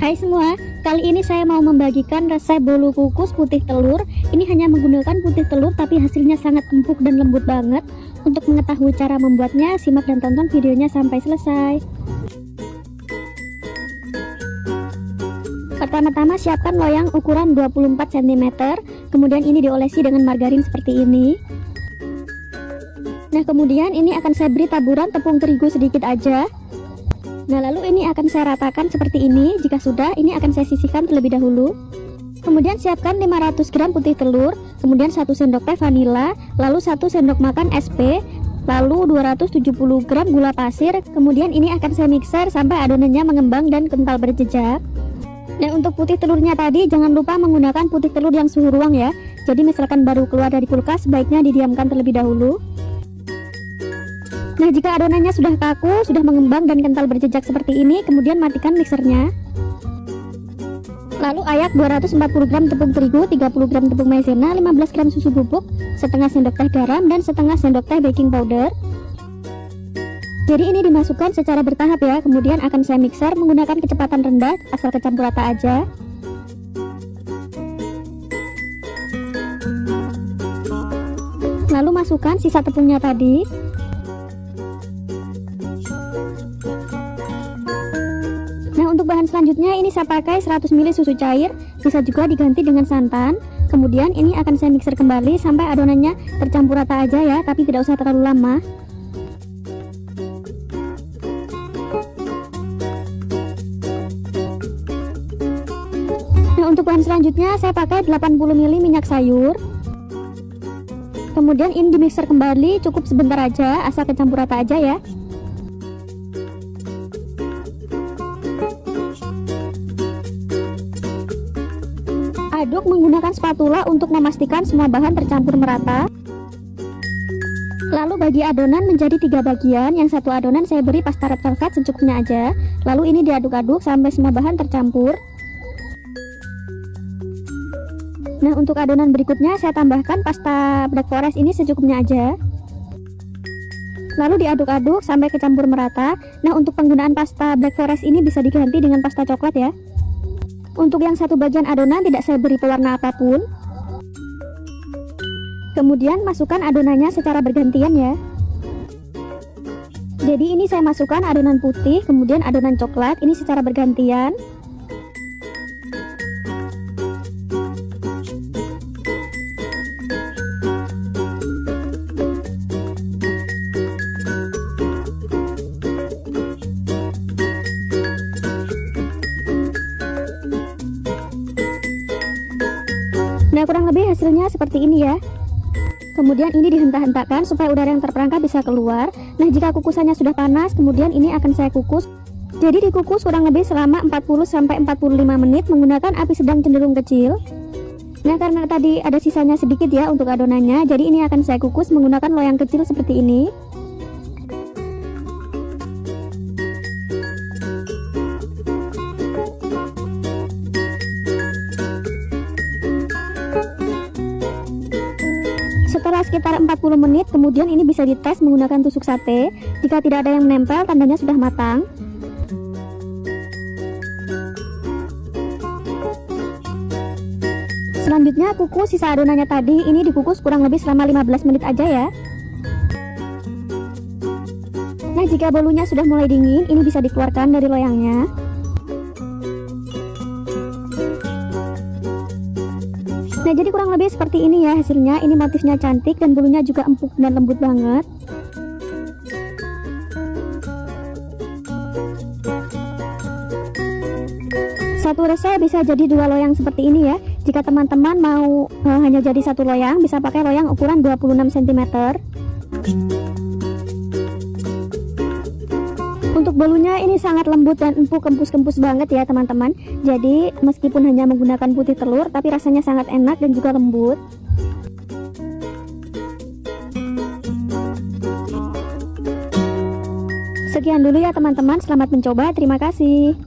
Hai semua, kali ini saya mau membagikan resep bolu kukus putih telur. Ini hanya menggunakan putih telur tapi hasilnya sangat empuk dan lembut banget. Untuk mengetahui cara membuatnya, simak dan tonton videonya sampai selesai. Pertama-tama siapkan loyang ukuran 24 cm, kemudian ini diolesi dengan margarin seperti ini. Nah, kemudian ini akan saya beri taburan tepung terigu sedikit aja. Nah, lalu ini akan saya ratakan seperti ini. Jika sudah, ini akan saya sisihkan terlebih dahulu. Kemudian siapkan 500 gram putih telur, kemudian 1 sendok teh vanila, lalu 1 sendok makan SP, lalu 270 gram gula pasir. Kemudian ini akan saya mixer sampai adonannya mengembang dan kental berjejak. Nah, untuk putih telurnya tadi jangan lupa menggunakan putih telur yang suhu ruang ya. Jadi misalkan baru keluar dari kulkas, sebaiknya didiamkan terlebih dahulu. Nah, jika adonannya sudah kaku, sudah mengembang dan kental berjejak seperti ini, kemudian matikan mixernya. Lalu ayak 240 gram tepung terigu, 30 gram tepung maizena, 15 gram susu bubuk, setengah sendok teh garam, dan setengah sendok teh baking powder. Jadi ini dimasukkan secara bertahap ya, kemudian akan saya mixer menggunakan kecepatan rendah, asal kecampur rata aja. Lalu masukkan sisa tepungnya tadi. Nah, untuk bahan selanjutnya ini saya pakai 100 ml susu cair, bisa juga diganti dengan santan. Kemudian ini akan saya mixer kembali sampai adonannya tercampur rata aja ya, tapi tidak usah terlalu lama. Nah, untuk bahan selanjutnya saya pakai 80 ml minyak sayur. Kemudian ini dimixer kembali, cukup sebentar aja, asal kecampur rata aja ya. Aduk menggunakan spatula untuk memastikan semua bahan tercampur merata. Lalu bagi adonan menjadi 3 bagian. Yang satu adonan saya beri pasta red velvet secukupnya aja. Lalu ini diaduk-aduk sampai semua bahan tercampur. Nah, untuk adonan berikutnya saya tambahkan pasta black forest ini secukupnya aja. Lalu diaduk-aduk sampai kecampur merata. Nah, untuk penggunaan pasta black forest ini bisa diganti dengan pasta coklat ya. Untuk yang satu bagian adonan tidak saya beri pewarna apapun. Kemudian masukkan adonannya secara bergantian ya. Jadi ini saya masukkan adonan putih, kemudian adonan coklat, ini secara bergantian. Nah, kurang lebih hasilnya seperti ini ya. Kemudian ini dihentak-hentakkan supaya udara yang terperangkap bisa keluar. Nah, jika kukusannya sudah panas, kemudian ini akan saya kukus. Jadi dikukus kurang lebih selama 40-45 menit menggunakan api sedang cenderung kecil. Nah, karena tadi ada sisanya sedikit ya untuk adonannya, jadi ini akan saya kukus menggunakan loyang kecil seperti ini. Setelah sekitar 40 menit, kemudian ini bisa dites menggunakan tusuk sate. Jika tidak ada yang menempel, tandanya sudah matang. Selanjutnya kukus sisa adonannya tadi, ini dikukus kurang lebih selama 15 menit aja ya. Nah, jika bolunya sudah mulai dingin, ini bisa dikeluarkan dari loyangnya. Nah, jadi kurang lebih seperti ini ya hasilnya. Ini motifnya cantik dan bulunya juga empuk dan lembut banget. Satu resep bisa jadi 2 loyang seperti ini ya. Jika teman-teman mau hanya jadi 1 loyang, bisa pakai loyang ukuran 26 cm. Untuk bolunya ini sangat lembut dan empuk, kempus-kempus banget ya teman-teman. Jadi meskipun hanya menggunakan putih telur, tapi rasanya sangat enak dan juga lembut. Sekian dulu ya teman-teman, selamat mencoba, terima kasih.